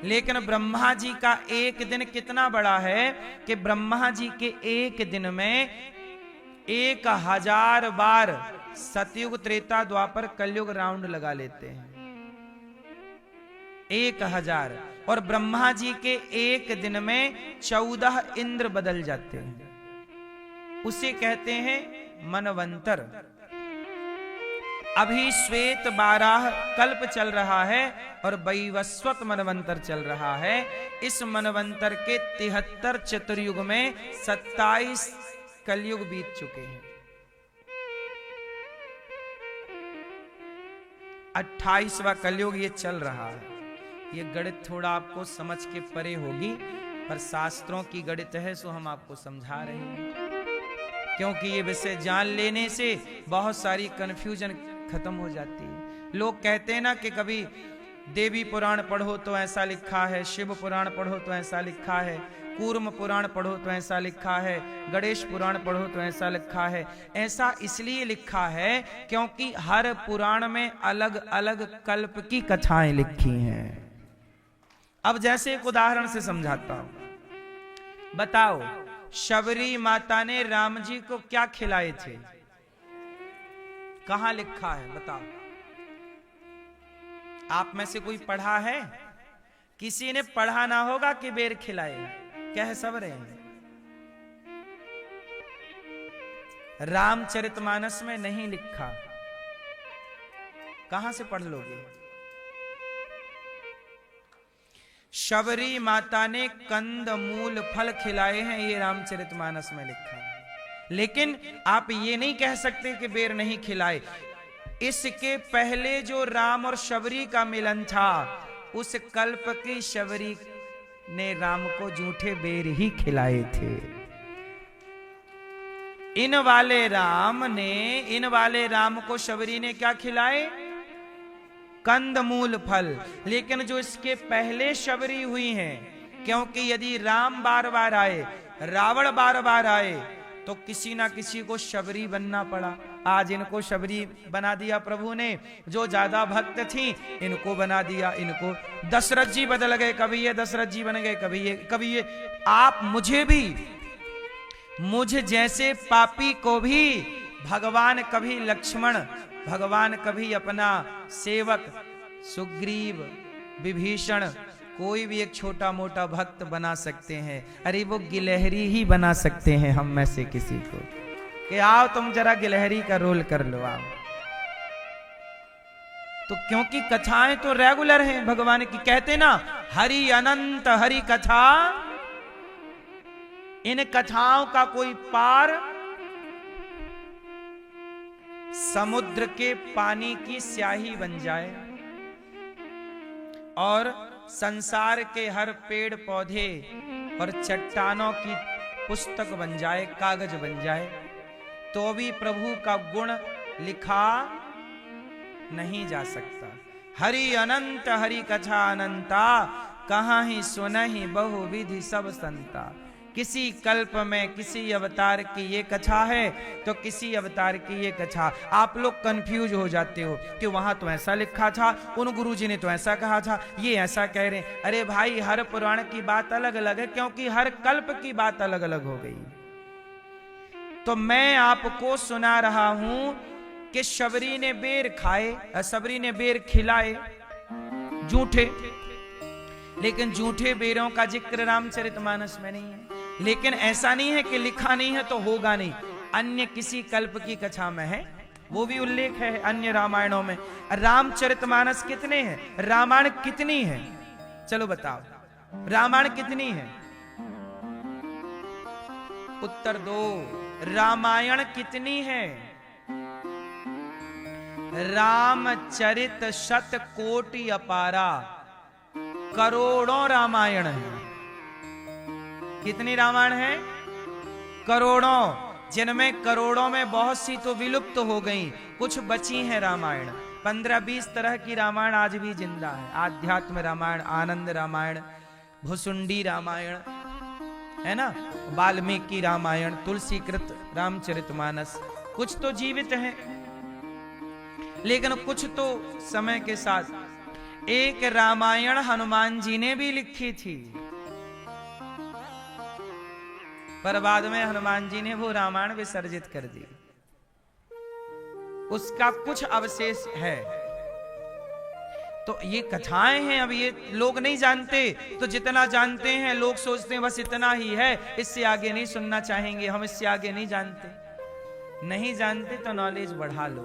लेकिन ब्रह्मा जी का एक दिन कितना बड़ा है कि ब्रह्मा जी के एक दिन में 1000 बार सतयुग त्रेता द्वापर कलयुग राउंड लगा लेते हैं। 1000। और ब्रह्मा जी के एक दिन में 14 इंद्र बदल जाते हैं, उसे कहते हैं मनवंतर। अभी श्वेत 12 कल्प चल रहा है और वैवस्वत मनवंतर चल रहा है। इस मनवंतर के 73 चतुर्युग में 27 कलयुग बीत चुके हैं। 28वां कलयुग ये चल रहा है। ये गणित थोड़ा आपको समझ के परे होगी, पर शास्त्रों की गणित है सो हम आपको समझा रहे हैं, क्योंकि ये विषय जान लेने से बहुत सारी कंफ्यूजन खत्म हो जाती है। लोग कहते हैं ना कि कभी देवी पुराण पढ़ो तो ऐसा लिखा है, शिव पुराण पढ़ो तो ऐसा लिखा है, कूर्म पुराण पढ़ो तो ऐसा लिखा है, गणेश पुराण पढ़ो तो ऐसा लिखा है। ऐसा इसलिए लिखा है क्योंकि हर पुराण में अलग अलग कल्प की कथाएं लिखी हैं। अब जैसे एक उदाहरण से समझाता हूं। बताओ, शबरी माता ने राम जी को क्या खिलाए थे? कहां लिखा है? बताओ। आप में से कोई पढ़ा है? किसी ने पढ़ा ना होगा कि बेर खिलाए, कह सब रहे हैं। रामचरितमानस में नहीं लिखा, कहां से पढ़ लोगे? शबरी माता ने कंद मूल फल खिलाए हैं, ये रामचरितमानस में लिखा है। लेकिन आप ये नहीं कह सकते कि बेर नहीं खिलाए। इसके पहले जो राम और शबरी का मिलन था, उस कल्प की शबरी ने राम को जूठे बेर ही खिलाए थे। इन वाले राम को शबरी ने क्या खिलाए? कंद मूल फल। लेकिन जो इसके पहले शबरी हुई हैं, क्योंकि यदि राम बार बार आए, रावण बार बार आए, तो किसी ना किसी को शबरी बनना पड़ा। आज इनको शबरी बना दिया प्रभु ने, जो ज्यादा भक्त थी इनको बना दिया। इनको दशरथ जी बदल गए, कभी ये दशरथ जी बन गए, कभी ये। आप मुझ जैसे पापी को भी भगवान कभी लक्ष्मण, भगवान कभी अपना सेवक सुग्रीव, विभीषण, कोई भी एक छोटा मोटा भक्त बना सकते हैं। अरे वो गिलहरी ही बना सकते हैं हम में से किसी को, कि आओ तुम जरा गिलहरी का रोल कर लो आओ। तो क्योंकि कथाएं तो रेगुलर हैं भगवान की। कहते ना हरि अनंत हरि कथा, इन कथाओं का कोई पार समुद्र के पानी की स्याही बन जाए और संसार के हर पेड़ पौधे और चट्टानों की पुस्तक बन जाए, कागज बन जाए, तो भी प्रभु का गुण लिखा नहीं जा सकता। हरि अनंत हरि कथा अनंता, कहाँ ही सुनहि बहुविधि सब संता। किसी कल्प में किसी अवतार की ये कथा है तो किसी अवतार की ये कथा। आप लोग कंफ्यूज हो जाते हो कि वहां तो ऐसा लिखा था, उन गुरुजी ने तो ऐसा कहा था, ये ऐसा कह रहे हैं। अरे भाई, हर पुराण की बात अलग अलग है, क्योंकि हर कल्प की बात अलग अलग हो गई। तो मैं आपको सुना रहा हूं कि शबरी ने बेर खाए, शबरी ने बेर खिलाए झूठे, लेकिन झूठे बेरों का जिक्र रामचरितमानस में नहीं है। लेकिन ऐसा नहीं है कि लिखा नहीं है तो होगा नहीं, अन्य किसी कल्प की कथा में है, वो भी उल्लेख है अन्य रामायणों में। रामचरितमानस कितने हैं? रामायण कितनी है? चलो बताओ, रामायण कितनी है? उत्तर दो। रामायण कितनी है? रामचरित शत कोटि अपारा, करोड़ों रामायण है। कितनी रामायण है? करोड़ों, जिनमें करोड़ों में बहुत सी तो विलुप्त हो गई, कुछ बची हैं रामायण। 15-20 तरह की रामायण आज भी जिंदा है। आध्यात्म रामायण, आनंद रामायण, भुसुंडी रामायण, है ना, वाल्मीकि रामायण, तुलसीकृत रामचरितमानस, कुछ तो जीवित हैं, लेकिन कुछ तो समय के साथ। एक रामायण हनुमान जी ने भी लिखी थी, पर बाद में हनुमान जी ने वो रामायण विसर्जित कर दी। उसका कुछ अवशेष है। तो ये कथाएं हैं, अब ये लोग नहीं जानते, तो जितना जानते हैं लोग सोचते हैं बस इतना ही है, इससे आगे नहीं सुनना चाहेंगे, हम इससे आगे नहीं जानते। नहीं जानते तो नॉलेज बढ़ा लो।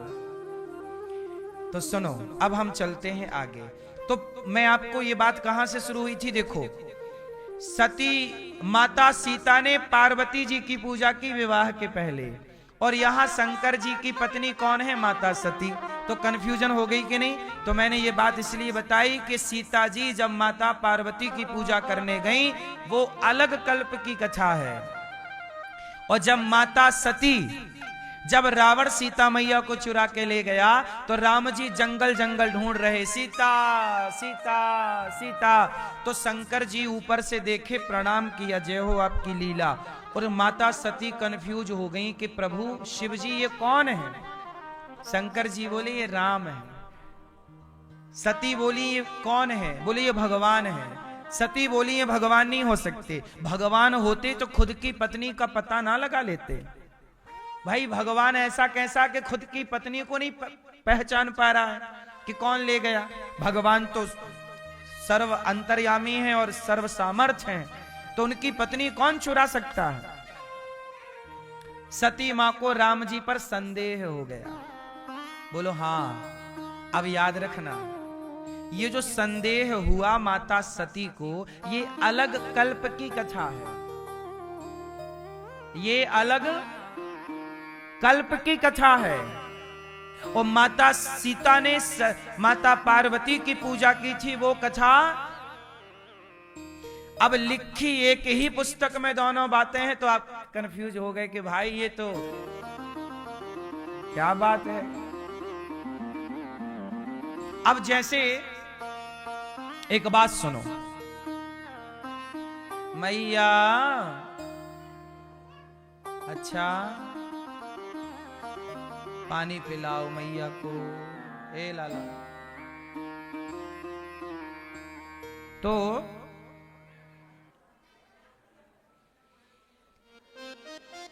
तो सुनो, अब हम चलते हैं आगे। तो मैं आपको ये बात कहां से शुरू हुई थी, देखो। सती माता सीता ने पार्वती जी की पूजा की विवाह के पहले, और यहां शंकर जी की पत्नी कौन है? माता सती। तो कंफ्यूजन हो गई कि नहीं? तो मैंने ये बात इसलिए बताई कि सीता जी जब माता पार्वती की पूजा करने गई, वो अलग कल्प की कथा है। और जब माता सती, जब रावण सीता मैया को चुरा के ले गया, तो राम जी जंगल जंगल ढूंढ रहे, सीता सीता सीता। तो शंकर जी ऊपर से देखे, प्रणाम किया, जय हो आपकी लीला। और माता सती कंफ्यूज हो गई कि प्रभु शिव जी ये कौन है? शंकर जी बोले ये राम है। सती बोली ये कौन है? बोले ये भगवान है। सती बोली ये भगवान नहीं हो सकते, भगवान होते तो खुद की पत्नी का पता ना लगा लेते। भाई भगवान ऐसा कैसा कि खुद की पत्नी को नहीं पहचान पा रहा है कि कौन ले गया? भगवान तो सर्व अंतर्यामी है और सर्व सामर्थ्य है, तो उनकी पत्नी कौन चुरा सकता है? सती मां को राम जी पर संदेह हो गया। बोलो हाँ। अब याद रखना, ये जो संदेह हुआ माता सती को, ये अलग कल्प की कथा है। ये अलग कल्प की कथा है। और माता सीता ने माता पार्वती की पूजा की थी, वो कथा अब लिखी एक ही पुस्तक में दोनों बातें हैं। तो आप कंफ्यूज हो गए कि भाई ये तो क्या बात है। अब जैसे एक बात सुनो, मैया अच्छा पानी पिलाओ मैया को, ए लाला। तो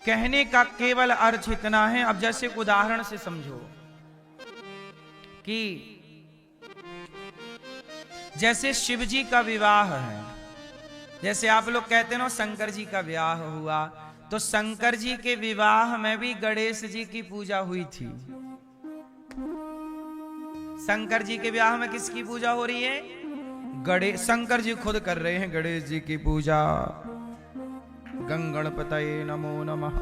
कहने का केवल अर्थ इतना है। अब जैसे उदाहरण से समझो कि जैसे शिव जी का विवाह है, जैसे आप लोग कहते हैं ना शंकर जी का विवाह हुआ, तो शंकर जी के विवाह में भी गणेश जी की पूजा हुई थी। शंकर जी के विवाह में किसकी पूजा हो रही है? गणेश। शंकर जी खुद कर रहे हैं गणेश जी की पूजा। गंगणपतये नमो नमः।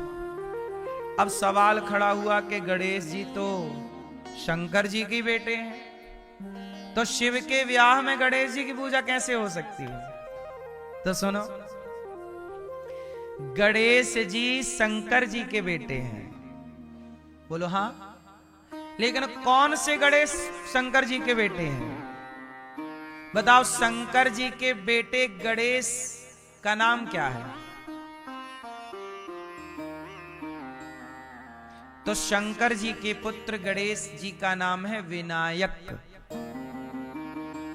अब सवाल खड़ा हुआ कि गणेश जी तो शंकर जी के बेटे हैं, तो शिव के विवाह में गणेश जी की पूजा कैसे हो सकती है? तो सुनो, गणेश जी शंकर जी के बेटे हैं, बोलो हाँ। लेकिन कौन से गणेश शंकर जी के बेटे हैं? बताओ, शंकर जी के बेटे गणेश का नाम क्या है? तो शंकर जी के पुत्र गणेश जी का नाम है विनायक।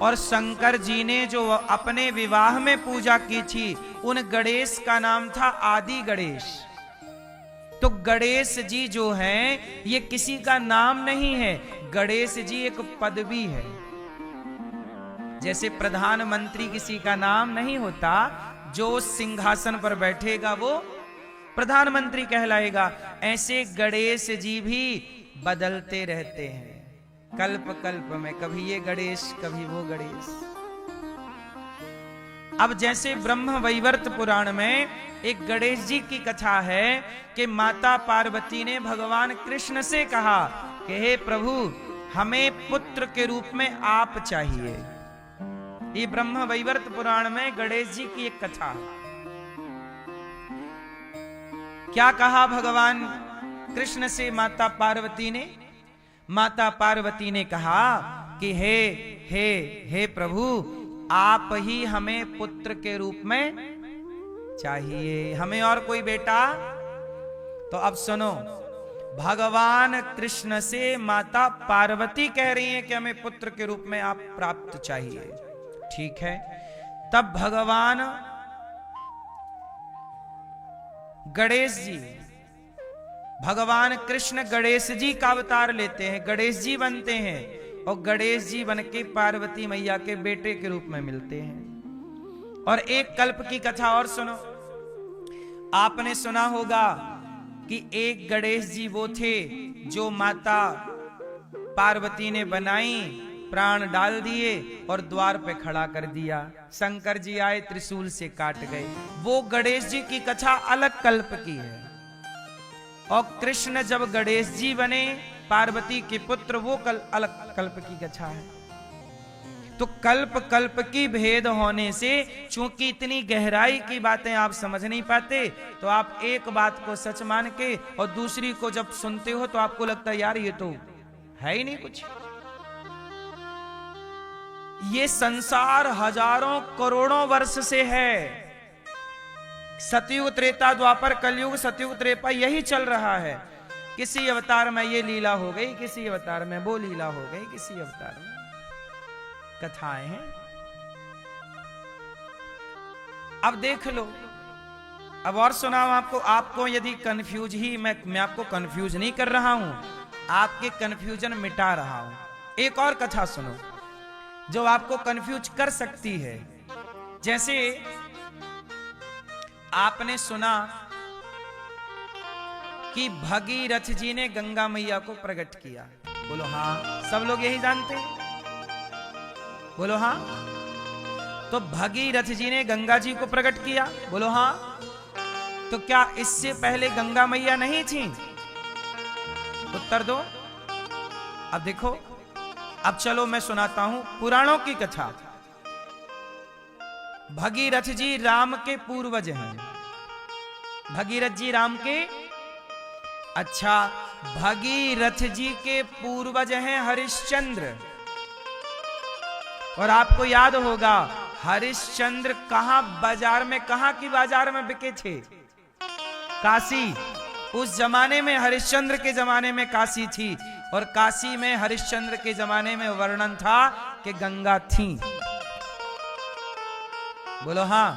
और शंकर जी ने जो अपने विवाह में पूजा की थी, उन गणेश का नाम था आदि गणेश। तो गणेश जी जो हैं, ये किसी का नाम नहीं है, गणेश जी एक पदवी है। जैसे प्रधानमंत्री किसी का नाम नहीं होता, जो सिंहासन पर बैठेगा वो प्रधानमंत्री कहलाएगा। ऐसे गणेश जी भी बदलते रहते हैं, कल्प कल्प में, कभी ये गणेश कभी वो गणेश। अब जैसे ब्रह्म वैवर्त पुराण में एक गणेश जी की कथा है कि माता पार्वती ने भगवान कृष्ण से कहा कि हे प्रभु, हमें पुत्र के रूप में आप चाहिए। ये ब्रह्म वैवर्त पुराण में गणेश जी की एक कथा है। क्या कहा भगवान कृष्ण से माता पार्वती ने? माता पार्वती ने कहा कि हे प्रभु, आप ही हमें पुत्र के रूप में चाहिए, हमें और कोई बेटा। तो अब सुनो, भगवान कृष्ण से माता पार्वती कह रही हैं कि हमें पुत्र के रूप में आप प्राप्त चाहिए। ठीक है, तब भगवान गणेश जी, भगवान कृष्ण गणेश जी का अवतार लेते हैं, गणेश जी बनते हैं, और गणेश जी बनके पार्वती मैया के बेटे के रूप में मिलते हैं। और एक कल्प की कथा और सुनो। आपने सुना होगा कि एक गणेश जी वो थे जो माता पार्वती ने बनाई, प्राण डाल दिए और द्वार पे खड़ा कर दिया। शंकर जी आए, त्रिशूल से काट गए। वो गणेश जी की कथा अलग कल्प की है। और कृष्ण जब गणेश जी बने, पार्वती के पुत्र, वो अलग कल्प की कथा है। तो कल्प कल्प की भेद होने से, चूंकि इतनी गहराई की बातें आप समझ नहीं पाते, तो आप एक बात को सच मान के और दूसरी को जब सुनते हो तो आपको लगता है यार ये तो है ही नहीं कुछ। ये संसार हजारों करोड़ों वर्ष से है। सतयुग त्रेता द्वापर कलयुग सतयुग त्रेता यही चल रहा है। किसी अवतार में ये लीला हो गई, किसी अवतार में वो लीला हो गई, किसी अवतार में कथाएं हैं। अब देख लो, अब और सुनाओ आपको यदि कंफ्यूज ही, मैं आपको कंफ्यूज नहीं कर रहा हूं, आपके कंफ्यूजन मिटा रहा हूं। एक और कथा सुनो जो आपको कंफ्यूज कर सकती है। जैसे आपने सुना कि भगीरथ जी ने गंगा मैया को प्रकट किया। बोलो हाँ, सब लोग यही जानते हैं, बोलो हाँ। तो भगीरथ जी ने गंगा जी को प्रकट किया, बोलो हाँ। तो क्या इससे पहले गंगा मैया नहीं थी? उत्तर दो। अब देखो, अब चलो मैं सुनाता हूं पुराणों की कथा। भगीरथ जी राम के पूर्वज हैं। भगीरथ जी राम के, अच्छा, भगीरथ जी के पूर्वज हैं हरिश्चंद्र। और आपको याद होगा हरिश्चंद्र कहां बाजार में, कहां की बाजार में बिके थे? काशी। उस जमाने में, हरिश्चंद्र के जमाने में काशी थी, और काशी में हरिश्चंद्र के जमाने में वर्णन था कि गंगा थी। बोलो हां।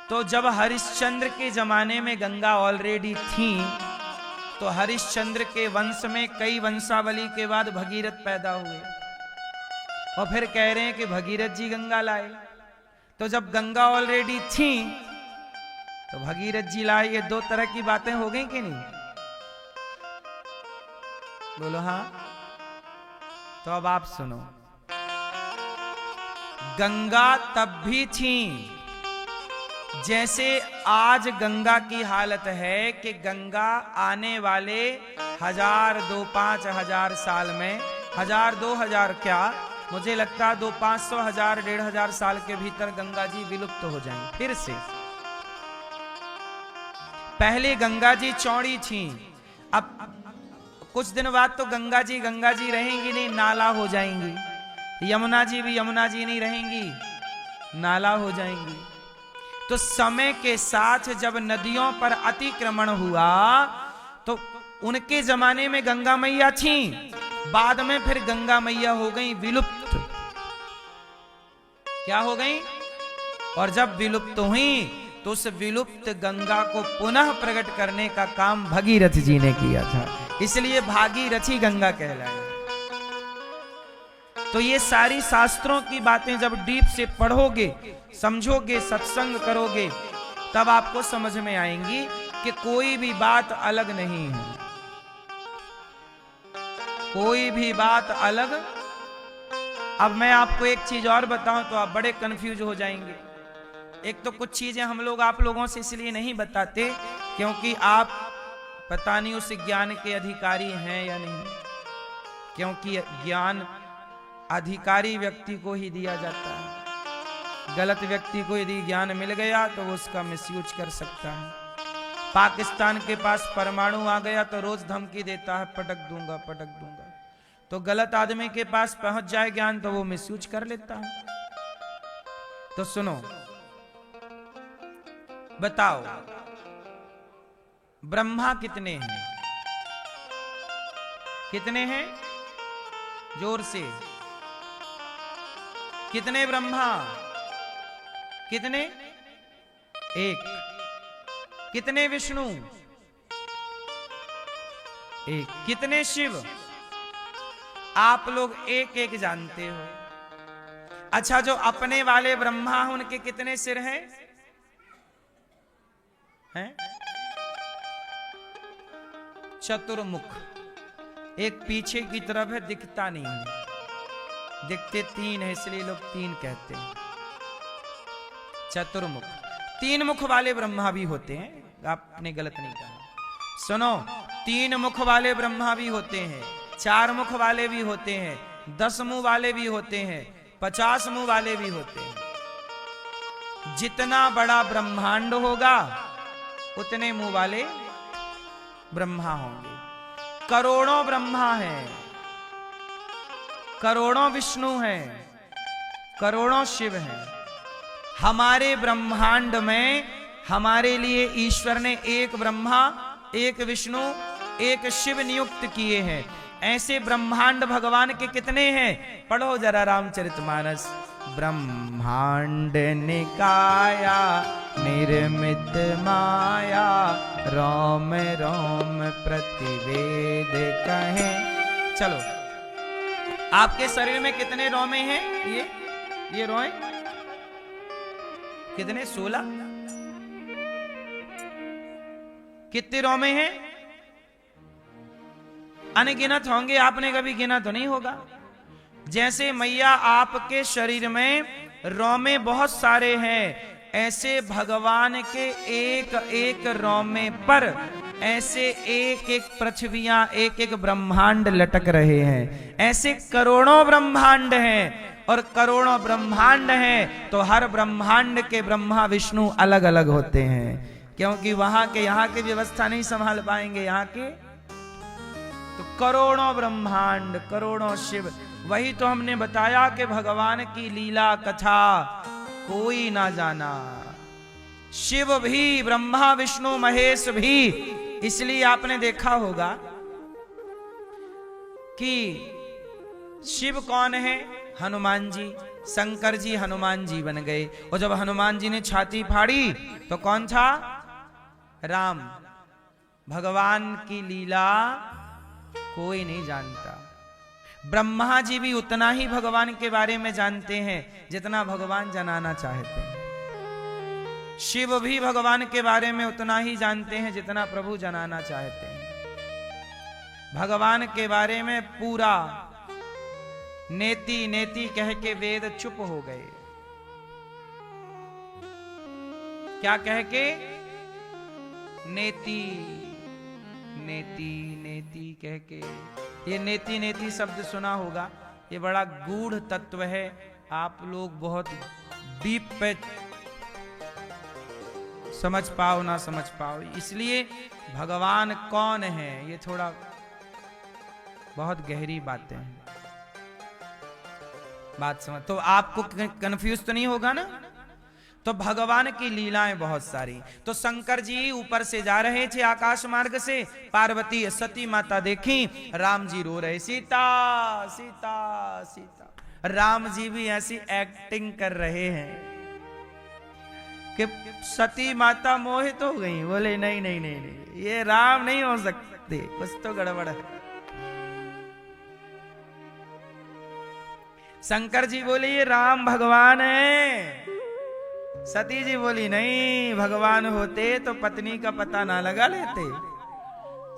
तो जब हरिश्चंद्र के जमाने में गंगा ऑलरेडी थी, तो हरिश्चंद्र के वंश में कई वंशावली के बाद भगीरथ पैदा हुए, और फिर कह रहे हैं कि भगीरथ जी गंगा लाए। तो जब गंगा ऑलरेडी थी तो भगीरथ जी लाए, ये दो तरह की बातें हो गई कि नहीं? बोलो हाँ। तो अब आप सुनो, गंगा तब भी थी जैसे आज गंगा की हालत है कि गंगा आने वाले 1000, 2, 5,000 साल में, 1000, 2000 क्या, मुझे लगता है 200, 500, 1000, 1500 साल के भीतर गंगा जी विलुप्त हो जाएंगे फिर से। पहले गंगा जी चौड़ी थी, अब कुछ दिन बाद तो गंगा जी रहेंगी नहीं, नाला हो जाएंगी। यमुना जी भी यमुना जी नहीं रहेंगी, नाला हो जाएंगी। तो समय के साथ जब नदियों पर अतिक्रमण हुआ तो उनके जमाने में गंगा मैया थी, बाद में फिर गंगा मैया हो गई विलुप्त। क्या हो गई? और जब विलुप्त हुई तो उस विलुप्त गंगा को पुनः प्रकट करने का काम भगीरथ जी ने किया था, इसलिए भागीरथी गंगा कहलाए। तो ये सारी शास्त्रों की बातें जब डीप से पढ़ोगे, समझोगे, सत्संग करोगे, तब आपको समझ में आएंगी कि कोई भी बात अलग नहीं है, कोई भी बात अलग। अब मैं आपको एक चीज और बताऊं तो आप बड़े कंफ्यूज हो जाएंगे। एक तो कुछ चीजें हम लोग आप लोगों से इसलिए नहीं बताते क्योंकि आप पता नहीं उस ज्ञान के अधिकारी हैं या नहीं, क्योंकि ज्ञान अधिकारी व्यक्ति को ही दिया जाता है। गलत व्यक्ति को यदि ज्ञान मिल गया तो वो उसका मिसयूज कर सकता है। पाकिस्तान के पास परमाणु आ गया तो रोज धमकी देता है, पटक दूंगा, पटक दूंगा। तो गलत आदमी के पास पहुंच जाए ज्ञान तो वो मिसयूज कर लेता है। तो सुनो, बताओ ब्रह्मा कितने हैं? कितने हैं? जोर से, कितने ब्रह्मा? कितने? एक। कितने विष्णु? एक। कितने शिव? आप लोग एक एक जानते हो। अच्छा, जो अपने वाले ब्रह्मा हैं उनके कितने सिर हैं? हैं? चतुर्मुख। एक पीछे की तरफ है, दिखता नहीं है, दिखते 3 है, इसलिए लोग 3 कहते हैं। चतुर्मुख। 3 मुख वाले ब्रह्मा भी होते हैं, आपने गलत नहीं कहा। सुनो, 3 मुख वाले ब्रह्मा भी होते हैं, 4 मुख वाले भी होते हैं, 10 मुंह वाले भी होते हैं, 50 मुंह वाले भी होते हैं। जितना बड़ा ब्रह्मांड होगा उतने मुंह वाले ब्रह्मा होंगे। करोड़ों ब्रह्मा हैं, करोड़ों विष्णु हैं, करोड़ों शिव हैं। हमारे ब्रह्मांड में हमारे लिए ईश्वर ने एक ब्रह्मा, एक विष्णु, एक शिव नियुक्त किए हैं। ऐसे ब्रह्मांड भगवान के कितने हैं? पढ़ो जरा रामचरितमानस। ब्रह्मांड निकाया निर्मित माया, रोम रोम प्रतिवेद कहें। चलो, आपके शरीर में कितने रोमे हैं? ये रोए कितने? 16। कितने रोमे हैं? अनगिनत होंगे, आपने कभी गिना तो नहीं होगा। जैसे मैया आपके शरीर में रोमे बहुत सारे हैं, ऐसे भगवान के एक एक रोमे पर ऐसे एक एक पृथ्वियां, एक एक ब्रह्मांड लटक रहे हैं। ऐसे करोड़ों ब्रह्मांड हैं, और करोड़ों ब्रह्मांड हैं तो हर ब्रह्मांड के ब्रह्मा विष्णु अलग अलग होते हैं, क्योंकि वहां के यहाँ की व्यवस्था नहीं संभाल पाएंगे यहाँ के। तो करोड़ों ब्रह्मांड, करोड़ों शिव। वही तो हमने बताया कि भगवान की लीला कथा कोई ना जाना। शिव भी, ब्रह्मा विष्णु महेश भी। इसलिए आपने देखा होगा कि शिव कौन है? हनुमान जी। शंकर जी हनुमान जी बन गए, और जब हनुमान जी ने छाती फाड़ी तो कौन था? राम। भगवान की लीला कोई नहीं जानता। ब्रह्मा जी भी उतना ही भगवान के बारे में जानते हैं जितना भगवान जनाना चाहते हैं। शिव भी भगवान के बारे में उतना ही जानते हैं जितना प्रभु जनाना चाहते हैं। भगवान के बारे में पूरा नेति नेति कह के वेद चुप हो गए। क्या कह के? नेति नेति नेति कह के। ये नेति नेति शब्द सुना होगा, ये बड़ा गूढ़ तत्व है। आप लोग बहुत डीप पे समझ पाओ ना समझ पाओ, इसलिए भगवान कौन है ये थोड़ा बहुत गहरी बातें हैं। बात समझ तो आपको कंफ्यूज तो नहीं होगा ना। तो भगवान की लीलाएं बहुत सारी। तो शंकर जी ऊपर से जा रहे थे आकाश मार्ग से, पार्वती सती माता देखी, राम जी रो रहे, सीता सीता सीता। राम जी भी ऐसी एक्टिंग कर रहे हैं कि सती माता मोहित हो गई। बोले नहीं नहीं नहीं नहीं, ये राम नहीं हो सकते, कुछ तो गड़बड़ है। शंकर जी बोले ये राम भगवान है। सती जी बोली नहीं, भगवान होते तो पत्नी का पता ना लगा लेते।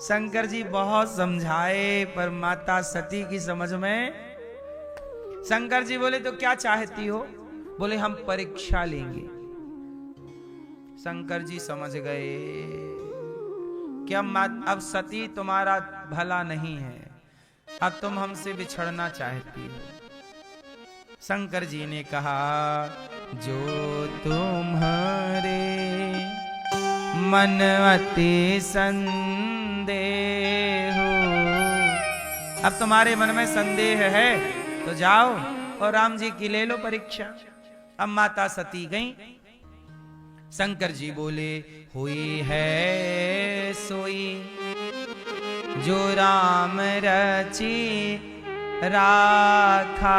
शंकर जी बहुत समझाए पर माता सती की समझ में। शंकर जी बोले तो क्या चाहती हो? बोले हम परीक्षा लेंगे। शंकर जी समझ गए कि अब सती तुम्हारा भला नहीं है, अब तुम हमसे बिछड़ना चाहती हो। शंकर जी ने कहा जो तुम्हारे मन अति संदेह हो, अब तुम्हारे मन में संदेह है तो जाओ और राम जी की ले लो परीक्षा। अब माता सती गई। शंकर जी बोले हुई है सोई जो राम रची राखा।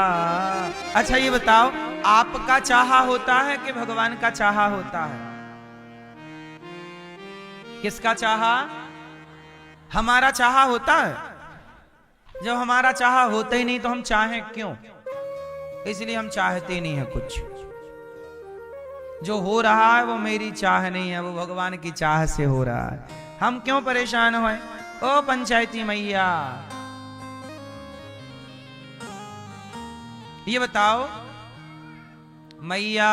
अच्छा ये बताओ, आपका चाहा होता है कि भगवान का चाहा होता है? किसका चाहा? हमारा चाहा होता है। जब हमारा चाहा होता ही नहीं तो हम चाहें क्यों? इसलिए हम चाहते नहीं है कुछ। जो हो रहा है वो मेरी चाह नहीं है, वो भगवान की चाह से हो रहा है। हम क्यों परेशान हुए? ओ पंचायती मैया ये बताओ, मैया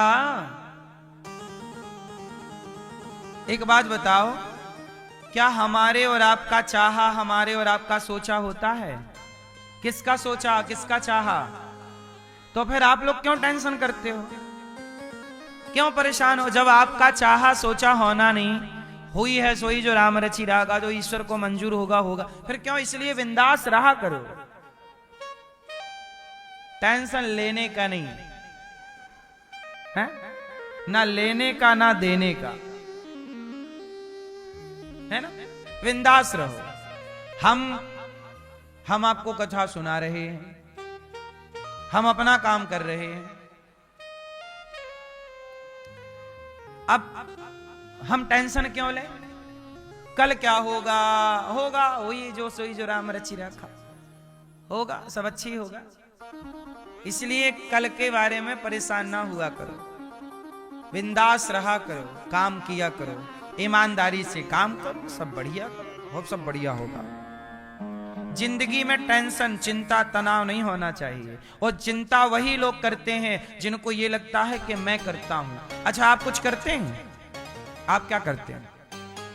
एक बात बताओ, क्या हमारे और आपका चाहा हमारे और आपका सोचा होता है? किसका सोचा, किसका चाहा? तो फिर आप लोग क्यों टेंशन करते हो, क्यों परेशान हो? जब आपका चाहा सोचा होना नहीं, हुई है सोई जो राम रची रागा, जो ईश्वर को मंजूर होगा होगा, फिर क्यों? इसलिए बिंदास रहा करो, टेंशन लेने का नहीं है, ना लेने का ना देने का, है ना। बिंदास रहो। हम आपको कथा सुना रहे हैं, हम अपना काम कर रहे हैं। अब हम टेंशन क्यों लें? कल क्या होगा? होगा वही जो सोई जो राम रची रखा, होगा सब अच्छी होगा। इसलिए कल के बारे में परेशान ना हुआ करो, बिंदास रहा करो, काम किया करो, ईमानदारी से काम करो, सब बढ़िया हो, सब बढ़िया होगा। जिंदगी में टेंशन, चिंता, तनाव नहीं होना चाहिए। और चिंता वही लोग करते हैं जिनको ये लगता है कि मैं करता हूं। अच्छा आप कुछ करते हैं? आप क्या करते हैं?